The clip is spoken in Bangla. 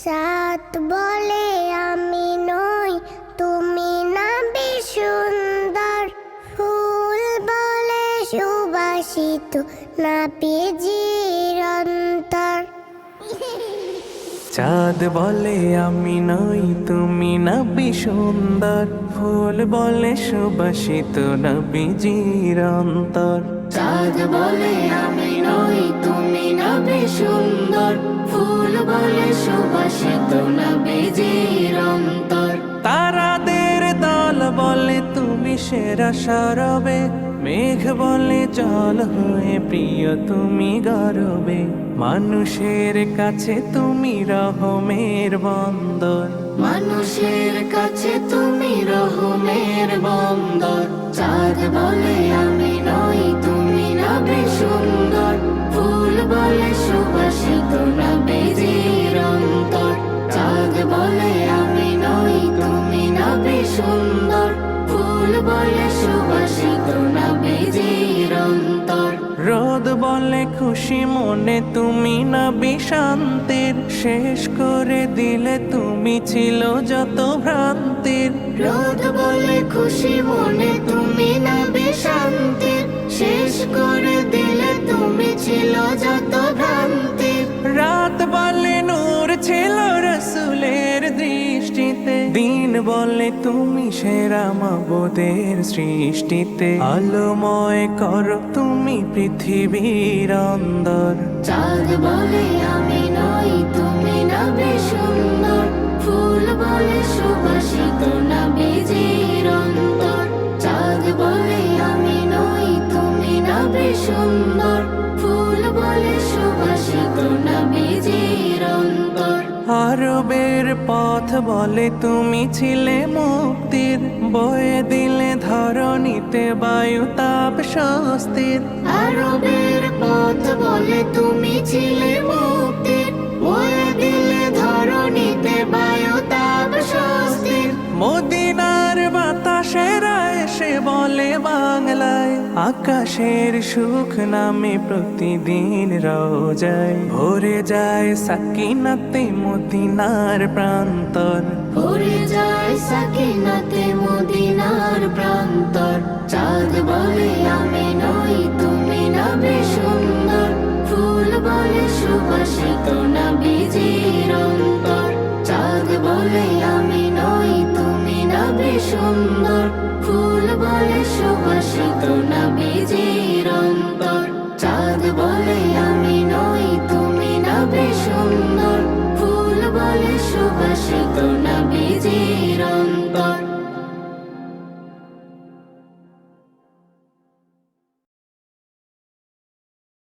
সাত বলে আমি নই, তুমি নাবি সুন্দর। ফুল বলে সুবাসিত, নাবিজির অন্তর। চাঁদ বলে আমি নই, তুমি নবী সুন্দর। ফুল বলে সুবাসিত, নবীজির অন্তর। চাঁদ বলে আমি নই, তুমি নবী সুন্দর। ফুল বলে সুবাসিত, নবীজির অন্তর। তারাদের দল বলে তুমি সেরা সরবে। মেঘ বলে জল হয়ে প্রিয় তুমি গরবে। মানুষের কাছে তুমি রহমের বন্দর। মানুষের কাছে তুমি রহমের বন্দর। চাঁদ বলে আমি নই, তুমি নবী সুন্দর। ফুল বলে সুবাসিত, নবীজির অন্তর। চাঁদ বলে আমি নই, তুমি নবী সুন্দর। ফুল বলে সুবাসিত, নবীজির অন্তর। রোদ বলে খুশি মনে তুমি নবী শান্তির। শেষ করে দিলে তুমি ছিল যত ভ্রান্তির। রোদ বলে খুশি মনে তুমি নবী শান্তির। শেষ করে দিলে তুমি ছিল যত ভ্রান্তির। রাত বলে নূর ছিল রসুলের দৃষ্টিতে। দিন বলে তুমি সেরা মাবুদের সৃষ্টিতে। আলোময় করো তুমি পৃথিবীর অন্দর। চাঁদ বলে আমি নই, তুমি নবী সুন্দর। ফুল বলে সুবাসিত, নবীজির অন্তর। চাঁদ বলে আমি নই, তুমি নবী সুন্দর। ফুল বলে সুবাসিত, নবীজির অন্তর। আরবের পথ বলে তুমি ছিলে মুক্তির। বয়ে দিলে ধরণীতে বায়ু তাপ স্বস্তির। আরবের পথ বলে তুমি ছিলে মুক্তির। বয়ে দিলে ধরণীতে বায়ু তাপ স্বস্তির। মদিনার বাতাসেরা এসে বলে বাংলায়। আকাশের সুখ নামে প্রতিদিন রোজায়। ভরে যায় সাকিনাতে মদিনার প্রান্তর। ভরে যায় সাকিনাতে মদিনার প্রান্তর। চাঁদ বলে আমি নই, তুমি নবী সুন্দর। ফুল বলে সুবাসিত, নবীজির অন্তর। চাঁদ বলে আমি নই, তুমি নবী সুন্দর। ফুল বলে সুবাসিত, নবীজির অন্তর। চাঁদ বলে আমি নই, তুমি নবী সুন্দর। ফুল বলে সুবাসিত, নবীজির অন্তর।